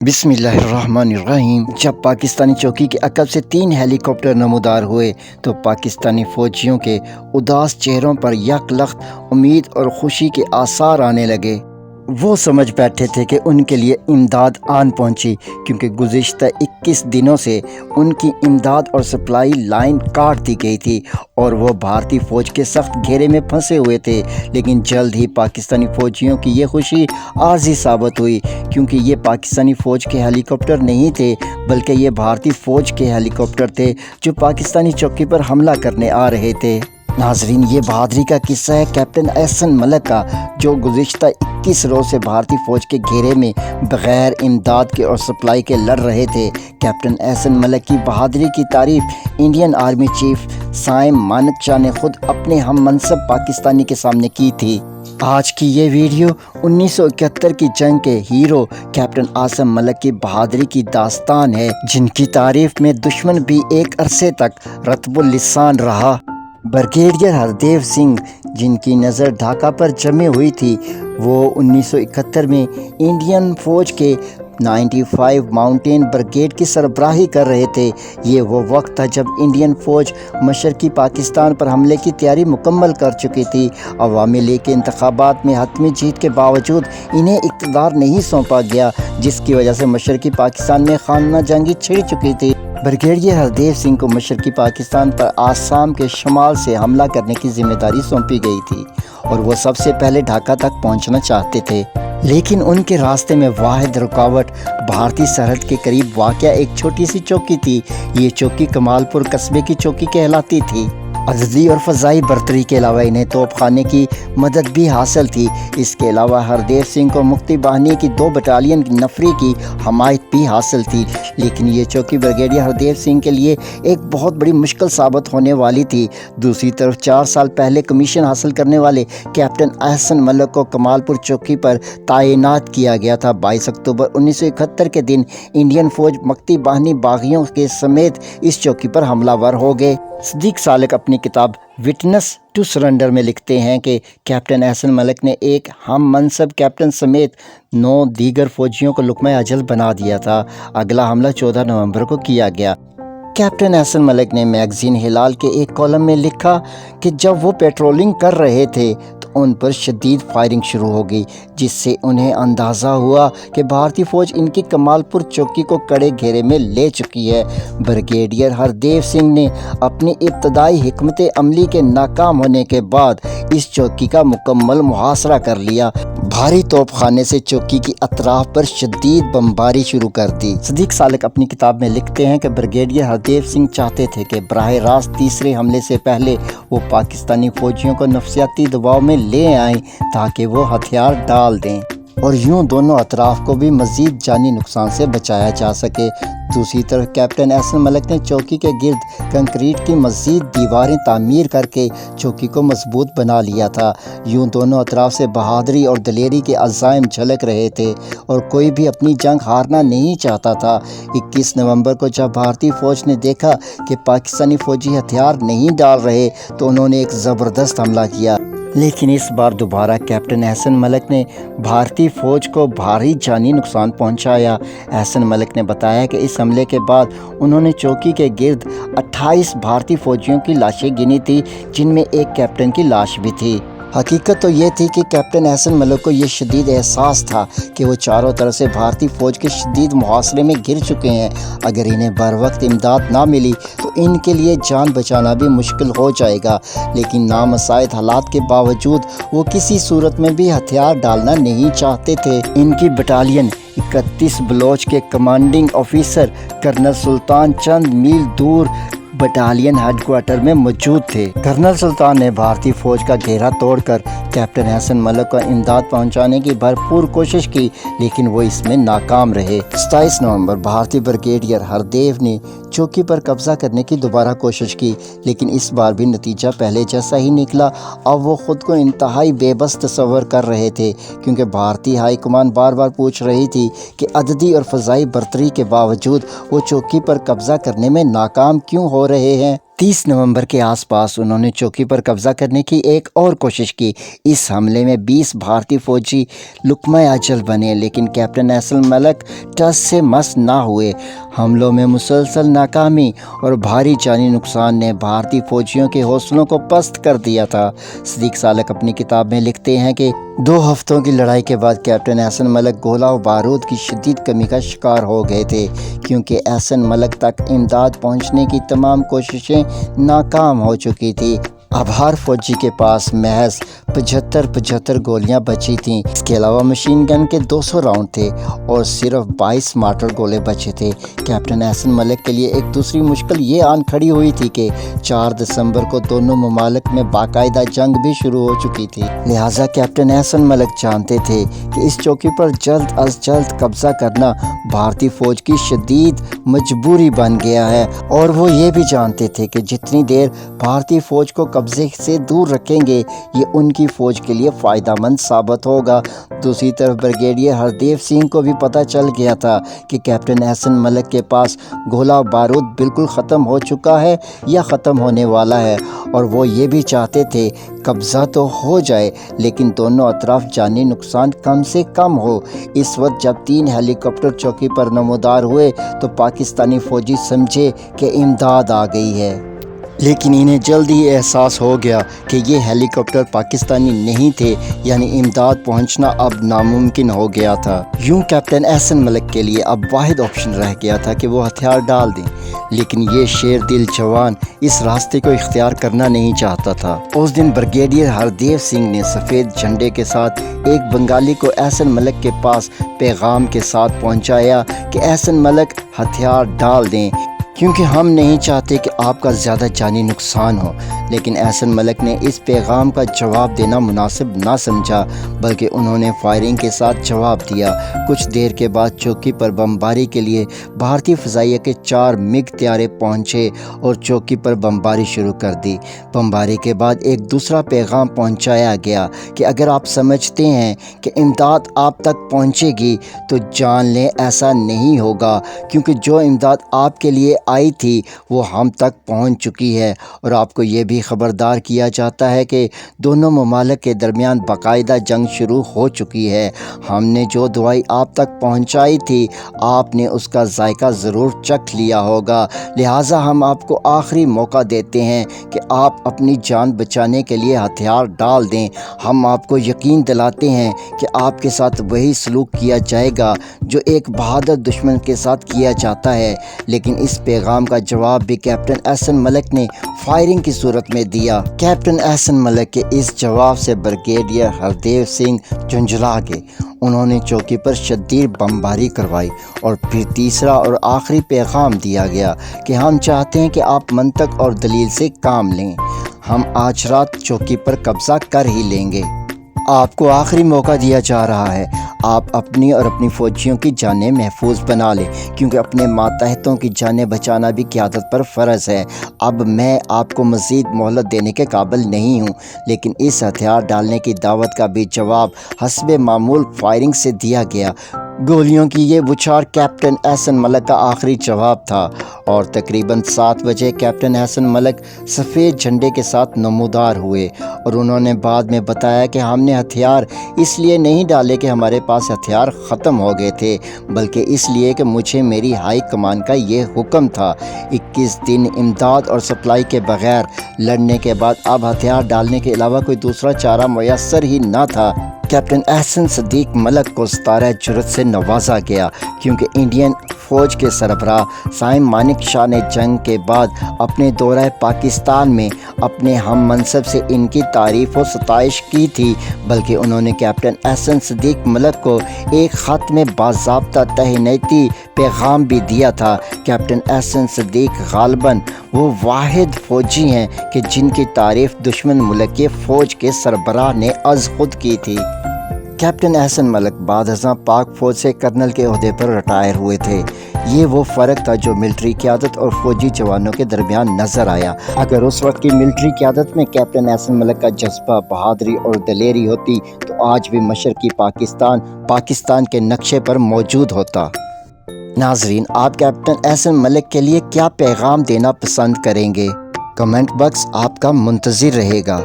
बिस्मिल्लाहिर्रहमानिर्रहीम। जब पाकिस्तानी चौकी के अकब से 3 हेलीकॉप्टर नमूदार हुए तो पाकिस्तानी फ़ौजियों के उदास चेहरों पर यकलख्त उम्मीद और खुशी के आसार आने लगे। वो समझ बैठे थे कि उनके लिए इमदाद आन पहुंची, क्योंकि गुज़िश्ता 21 दिनों से उनकी इमदाद और सप्लाई लाइन काट दी गई थी और वो भारतीय फ़ौज के सख्त घेरे में फंसे हुए थे। लेकिन जल्द ही पाकिस्तानी फ़ौजियों की ये खुशी आर्जी साबित हुई, क्योंकि ये पाकिस्तानी फ़ौज के हेलीकॉप्टर नहीं थे, बल्कि ये भारतीय फ़ौज के हेलीकॉप्टर थे जो पाकिस्तानी चौकी पर हमला करने आ रहे थे। नाजरीन, ये बहादुरी का किस्सा है कैप्टन एहसन मलिक का, जो गुज़िश्ता 21 रोज़ से भारतीय फ़ौज के घेरे में बग़ैर इमदाद के और सप्लाई के लड़ रहे थे। कैप्टन एहसन मलिक की बहादुरी की तारीफ़ Indian army chief Sam Manekshaw ने खुद अपने हम मनसब पाकिस्तानी के सामने की थी। आज की ये वीडियो 1971 की जंग के हीरो कैप्टन एहसन मलिक की बहादुरी की दास्तान है, जिनकी तारीफ़ में दुश्मन भी एक अरसे तक रत्बुल लिसान रहा। ब्रिगेडियर हरदेव सिंह, जिनकी नज़र ढाका पर जमी हुई थी, वो 1971 में इंडियन फ़ौज के 95 माउंटेन ब्रिगेड की सरबराही कर रहे थे। ये वो वक्त था जब इंडियन फ़ौज मशरक़ी पाकिस्तान पर हमले की तैयारी मुकम्मल कर चुकी थी। अवामी लीग के इंतखाबात में हतमी जीत के बावजूद इन्हें इक़्तिदार नहीं सौंपा गया, जिसकी वजह से मशरक़ी पाकिस्तान में खाना जंगी छिड़ चुकी थी। ब्रिगेडियर हरदेव सिंह को मशरक़ी पाकिस्तान पर आसाम के शमाल से हमला करने की जिम्मेदारी सौंपी गई थी और वो सबसे पहले ढाका तक पहुंचना चाहते थे। लेकिन उनके रास्ते में वाहिद रुकावट भारतीय सरहद के करीब वाक़या एक छोटी सी चौकी थी। ये चौकी कमालपुर कस्बे की चौकी कहलाती थी। अददी और फ़ज़ाई बर्तरी के अलावा इन्हें तोपखाने की मदद भी हासिल थी। इसके अलावा हरदेव सिंह को मुक्ति बाहिनी की 2 बटालियन नफरी की हमायत भी हासिल थी। लेकिन ये चौकी ब्रिगेडियर हरदेव सिंह के लिए एक बहुत बड़ी मुश्किल साबित होने वाली थी। दूसरी तरफ 4 साल पहले कमीशन हासिल करने वाले कैप्टन एहसन मलिक को कमालपुर चौकी पर तैनात किया गया था। 22 अक्टूबर 1971 के दिन इंडियन फ़ौज मुक्ति बाहिनी बागियों के समेत इस चौकी पर हमलावर हो गए। सिद्दीक सालिक अपनी किताब विटनेस टू सरेंडर में लिखते हैं कि कैप्टन एहसन मलिक ने एक हम मनसब कैप्टन समेत 9 दीगर फौजियों को लुक़्मा अजल बना दिया था। अगला हमला 14 नवंबर को किया गया। कैप्टन एहसन मलिक ने मैगज़ीन हिलाल के एक कॉलम में लिखा कि जब वो पेट्रोलिंग कर रहे थे तो उन पर शदीद फायरिंग शुरू हो गई, जिससे उन्हें अंदाज़ा हुआ कि भारतीय फ़ौज इनकी कमालपुर चौकी को कड़े घेरे में ले चुकी है। ब्रिगेडियर हरदेव सिंह ने अपनी इब्तदाई हिकमत अमली के नाकाम होने के बाद इस चौकी का मुकम्मल मुहासरा कर लिया। भारी तोपखाने से चौकी की अतराफ पर शदीद बमबारी शुरू कर दी। सिद्दीक सालिक अपनी किताब में लिखते हैं कि ब्रिगेडियर हरदेव सिंह चाहते थे कि बराह रास्त तीसरे हमले से पहले वो पाकिस्तानी फ़ौजियों को नफसियाती दबाव में ले आएं, ताकि वो हथियार डाल दें और यूं दोनों अतराफ को भी मज़ीद जानी नुकसान से बचाया जा सके। दूसरी तरफ कैप्टन एहसन मलिक ने चौकी के गिर्द कंक्रीट की मज़ीद दीवारें तामीर करके चौकी को मजबूत बना लिया था। यूं दोनों अतराफ से बहादुरी और दलेरी के अज़ाइम झलक रहे थे और कोई भी अपनी जंग हारना नहीं चाहता था। 21 नवंबर को जब भारतीय फ़ौज ने देखा कि पाकिस्तानी फ़ौजी हथियार नहीं डाल रहे तो उन्होंने एक ज़बरदस्त हमला किया। लेकिन इस बार दोबारा कैप्टन एहसन मलिक ने भारतीय फ़ौज को भारी जानी नुकसान पहुंचाया। एहसन मलिक ने बताया कि इस हमले के बाद उन्होंने चौकी के गिर्द 28 भारतीय फ़ौजियों की लाशें गिनी थी, जिनमें एक कैप्टन की लाश भी थी। हकीकत तो ये थी कि कैप्टन एहसन मलिक को ये शदीद एहसास था कि वो चारों तरफ से भारतीय फ़ौज के शदीद मुहासरे में घिर चुके हैं। अगर इन्हें बर वक्त इमदाद ना मिली तो इनके लिए जान बचाना भी मुश्किल हो जाएगा। लेकिन नामसाइद हालात के बावजूद वो किसी सूरत में भी हथियार डालना नहीं चाहते थे। इनकी बटालियन 31 बलोच के कमांडिंग ऑफिसर कर्नल सुल्तान चंद मील दूर बटालियन हेडक्वार्टर में मौजूद थे। कर्नल सुल्तान ने भारतीय फ़ौज का घेरा तोड़कर कैप्टन एहसन मलिक को इमदाद पहुंचाने की भरपूर कोशिश की, लेकिन वो इसमें नाकाम रहे। 27 नवंबर भारतीय ब्रिगेडियर हरदेव ने चौकी पर कब्जा करने की दोबारा कोशिश की, लेकिन इस बार भी नतीजा पहले जैसा ही निकला। अब वो खुद को इंतहाई बेबस तस्वर कर रहे थे, क्योंकि भारतीय हाई कमान बार बार पूछ रही थी कि अददी और फ़ज़ाई बर्तरी के बावजूद वो चौकी पर कब्जा करने में नाकाम क्यों हो रहे हैं। 30 नवंबर के आसपास उन्होंने चौकी पर कब्जा करने की एक और कोशिश की। इस हमले में 20 भारतीय फौजी लुकमा अजल बने, लेकिन कैप्टन एहसन मलिक टस से मस ना हुए। हमलों में मुसलसल नाकामी और भारी जानी नुकसान ने भारतीय फौजियों के हौसलों को पस्त कर दिया था। सदीक सालक अपनी किताब में लिखते हैं कि 2 हफ्तों की लड़ाई के बाद कैप्टन एहसन मलिक गोला और बारूद की शदीद कमी का शिकार हो गए थे, क्योंकि एहसन मलिक तक इमदाद पहुंचने की तमाम कोशिशें नाकाम हो चुकी थी। अब हर फौजी के पास महज 75 गोलियां बची थीं। इसके अलावा मशीन गन के 200 राउंड थे और सिर्फ 22 मार्टर गोले बचे थे। कैप्टन एहसन मलिक के लिए एक दूसरी मुश्किल ये आन खड़ी हुई थी कि 4 दिसंबर को दोनों ममालिक में बाकायदा जंग भी शुरू हो चुकी थी। लिहाजा कैप्टन एहसन मलिक जानते थे कि इस चौकी पर जल्द अज जल्द कब्जा करना भारतीय फौज की शदीद मजबूरी बन गया है, और वो ये भी जानते थे कि जितनी देर भारतीय फौज को कब्जे से दूर रखेंगे ये उनकी फ़ौज के लिए फ़ायदेमंद साबित होगा। दूसरी तरफ ब्रिगेडियर हरदेव सिंह को भी पता चल गया था कि कैप्टन एहसन मलिक के पास गोला बारूद बिल्कुल ख़त्म हो चुका है या ख़त्म होने वाला है, और वो ये भी चाहते थे कब्ज़ा तो हो जाए लेकिन दोनों अतराफ जानी नुकसान कम से कम हो। इस वक्त जब 3 हेलीकॉप्टर चौकी पर नमूदार हुए तो पाकिस्तानी फ़ौजी समझे कि इमदाद आ गई है, लेकिन इन्हें जल्द ही एहसास हो गया कि ये हेलीकॉप्टर पाकिस्तानी नहीं थे, यानी इमदाद पहुंचना अब नामुमकिन हो गया था। यूं कैप्टन एहसन मलिक के लिए अब वाहिद ऑप्शन रह गया था कि वो हथियार डाल दें, लेकिन ये शेर दिल जवान इस रास्ते को इख्तियार करना नहीं चाहता था। उस दिन ब्रिगेडियर हरदेव सिंह ने सफ़ेद झंडे के साथ एक बंगाली को एहसन मलिक के पास पैगाम के साथ पहुँचाया कि एहसन मलिक हथियार डाल दें, क्योंकि हम नहीं चाहते कि आपका ज़्यादा जानी नुकसान हो। लेकिन एहसन मलिक ने इस पैगाम का जवाब देना मुनासिब ना समझा, बल्कि उन्होंने फायरिंग के साथ जवाब दिया। कुछ देर के बाद चौकी पर बमबारी के लिए भारतीय फ़ज़ाइया के 4 मिग त्यारे पहुंचे और चौकी पर बमबारी शुरू कर दी। बमबारी के बाद एक दूसरा पैगाम पहुंचाया गया कि अगर आप समझते हैं कि इमदाद आप तक पहुंचेगी तो जान लें ऐसा नहीं होगा, क्योंकि जो इमदाद आपके लिए आई थी वो हम तक पहुंच चुकी है, और आपको ये भी ख़बरदार किया जाता है कि दोनों ममालिक के दरमियान बाकायदा जंग शुरू हो चुकी है। हमने जो दवाई आप तक पहुंचाई थी आपने उसका जायका ज़रूर चख लिया होगा, लिहाजा हम आपको आखिरी मौका देते हैं कि आप अपनी जान बचाने के लिए हथियार डाल दें। हम आपको यकीन दिलाते हैं कि आपके साथ वही सलूक किया जाएगा जो एक बहादुर दुश्मन के साथ किया जाता है। लेकिन इस पैगाम का जवाब भी कैप्टन एहसन मलिक ने फायरिंग की सूरत में दिया। कैप्टन एहसन मलिक के इस जवाब से ब्रिगेडियर हरदेव सिंह झुंझला गए। उन्होंने चौकी पर शदीद बमबारी करवाई और फिर तीसरा और आखिरी पैगाम दिया गया कि हम चाहते हैं कि आप मंतक और दलील से काम लें। हम आज रात चौकी पर कब्जा कर ही लेंगे। आपको आखिरी मौका दिया जा रहा है, आप अपनी और अपनी फ़ौजियों की जानें महफूज बना लें, क्योंकि अपने मातहतों की जानें बचाना भी क़यादत पर फ़र्ज़ है। अब मैं आपको मज़ीद मोहलत देने के काबिल नहीं हूँ, लेकिन इस हथियार डालने की दावत का भी जवाब हस्बे मामूल फायरिंग से दिया गया। गोलियों की ये बुछार कैप्टन एहसन मलिक का आखिरी जवाब था, और तकरीबन 7 बजे कैप्टन एहसन मलिक सफ़ेद झंडे के साथ नमूदार हुए, और उन्होंने बाद में बताया कि हमने हथियार इसलिए नहीं डाले कि हमारे पास हथियार ख़त्म हो गए थे, बल्कि इसलिए कि मुझे मेरी हाई कमान का ये हुक्म था। 21 दिन इमदाद और सप्लाई के बग़ैर लड़ने के बाद अब हथियार डालने के अलावा कोई दूसरा चारा मुयस्सर ही न था। कैप्टन एहसन सदीक मलिक को सितारा जुर्रत से नवाजा गया, क्योंकि इंडियन फ़ौज के सरबराह साइम मानिक शाह ने जंग के बाद अपने दौरा पाकिस्तान में अपने हम मनसब से इनकी तारीफ़ और सताइश की थी, बल्कि उन्होंने कैप्टन एहसन सदीक मलिक को एक ख़त में बाज़ाब्ता तहनीती पैगाम भी दिया था। कैप्टन एहसन सदीक गालिबन वो वाहिद फ़ौजी हैं कि जिनकी तारीफ़ दुश्मन मुल्क के फ़ौज के सरबराह ने अज़ खुद की थी। कैप्टन एहसन मलिक बाद अज़ां पाक फ़ौज से कर्नल के ओहदे पर रिटायर हुए थे। ये वो फ़र्क था जो मिलिट्री क़यादत और फ़ौजी जवानों के दरमियान नज़र आया। अगर उस वक्त की मिलिट्री क़यादत में कैप्टन एहसन मलिक का जज्बा, बहादुरी और दलेरी होती तो आज भी मशरक़ी पाकिस्तान के नक्शे पर मौजूद होता। नाज़रीन, आप कैप्टन एहसन मलिक के लिए क्या पैगाम देना पसंद करेंगे? کمنٹ باکس آپ کا منتظر رہے گا۔